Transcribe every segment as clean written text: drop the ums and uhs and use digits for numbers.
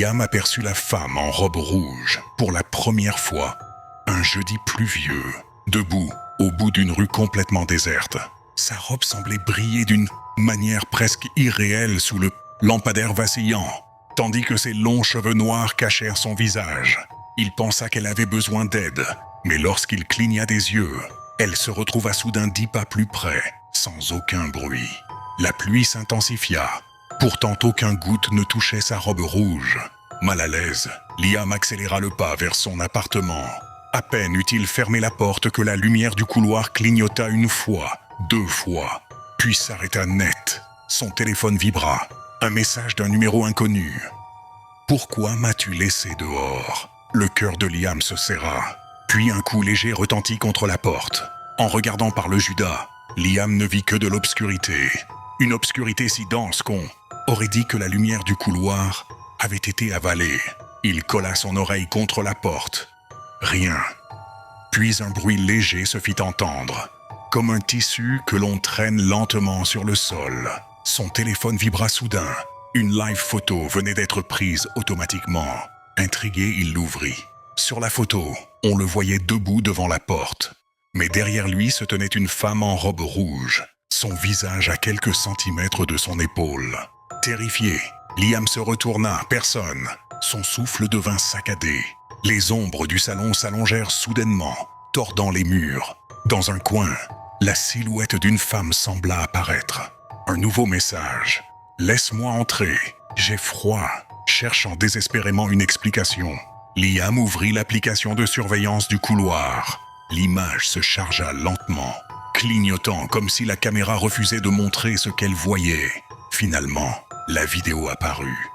Liam aperçut la femme en robe rouge pour la première fois, un jeudi pluvieux, debout au bout d'une rue complètement déserte. Sa robe semblait briller d'une manière presque irréelle sous le lampadaire vacillant, tandis que ses longs cheveux noirs cachèrent son visage. Il pensa qu'elle avait besoin d'aide, mais lorsqu'il cligna des yeux, elle se retrouva soudain 10 pas plus près, sans aucun bruit. La pluie s'intensifia. Pourtant, aucun goutte ne touchait sa robe rouge. Mal à l'aise, Liam accéléra le pas vers son appartement. À peine eut-il fermé la porte que la lumière du couloir clignota une fois, 2 fois, puis s'arrêta net. Son téléphone vibra. Un message d'un numéro inconnu. « Pourquoi m'as-tu laissé dehors ?» Le cœur de Liam se serra. Puis un coup léger retentit contre la porte. En regardant par le judas, Liam ne vit que de l'obscurité. Une obscurité si dense qu'on aurait dit que la lumière du couloir avait été avalée. Il colla son oreille contre la porte. Rien. Puis un bruit léger se fit entendre, comme un tissu que l'on traîne lentement sur le sol. Son téléphone vibra soudain. Une live photo venait d'être prise automatiquement. Intrigué, il l'ouvrit. Sur la photo, on le voyait debout devant la porte. Mais derrière lui se tenait une femme en robe rouge, son visage à quelques centimètres de son épaule. Terrifié, Liam se retourna, personne. Son souffle devint saccadé. Les ombres du salon s'allongèrent soudainement, tordant les murs. Dans un coin, la silhouette d'une femme sembla apparaître. Un nouveau message. « Laisse-moi entrer, j'ai froid », cherchant désespérément une explication. Liam ouvrit l'application de surveillance du couloir. L'image se chargea lentement, clignotant comme si la caméra refusait de montrer ce qu'elle voyait. Finalement, la vidéo apparut.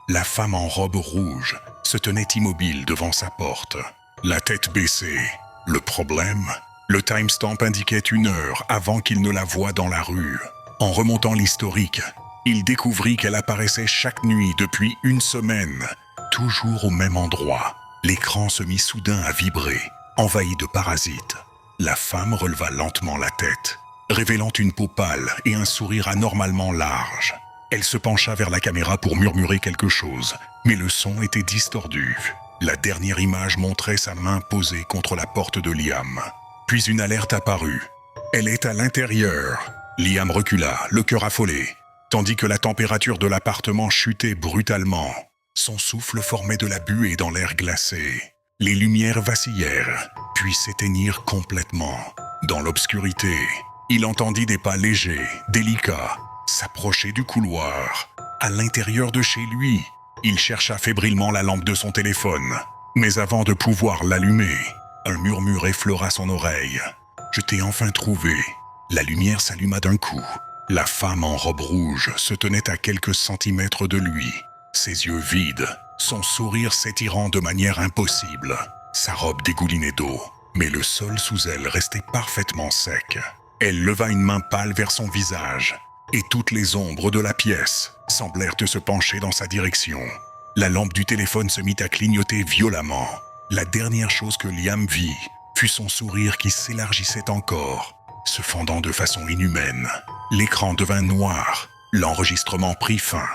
La femme en robe rouge se tenait immobile devant sa porte, la tête baissée. Le problème, le timestamp indiquait 1 heure avant qu'il ne la voie dans la rue. En remontant l'historique, il découvrit qu'elle apparaissait chaque nuit depuis 1 semaine, toujours au même endroit. L'écran se mit soudain à vibrer, envahi de parasites. La femme releva lentement la tête, révélant une peau pâle et un sourire anormalement large. Elle se pencha vers la caméra pour murmurer quelque chose, mais le son était distordu. La dernière image montrait sa main posée contre la porte de Liam. Puis une alerte apparut. « Elle est à l'intérieur !» Liam recula, le cœur affolé, tandis que la température de l'appartement chutait brutalement. Son souffle formait de la buée dans l'air glacé. Les lumières vacillèrent, puis s'éteignirent complètement. Dans l'obscurité, il entendit des pas légers, délicats, s'approcher du couloir. À l'intérieur de chez lui, il chercha fébrilement la lampe de son téléphone. Mais avant de pouvoir l'allumer, un murmure effleura son oreille. « Je t'ai enfin trouvé !» La lumière s'alluma d'un coup. La femme en robe rouge se tenait à quelques centimètres de lui, ses yeux vides, son sourire s'étirant de manière impossible. Sa robe dégoulinait d'eau, mais le sol sous elle restait parfaitement sec. Elle leva une main pâle vers son visage, et toutes les ombres de la pièce semblèrent se pencher dans sa direction. La lampe du téléphone se mit à clignoter violemment. La dernière chose que Liam vit fut son sourire qui s'élargissait encore, se fendant de façon inhumaine. L'écran devint noir, l'enregistrement prit fin.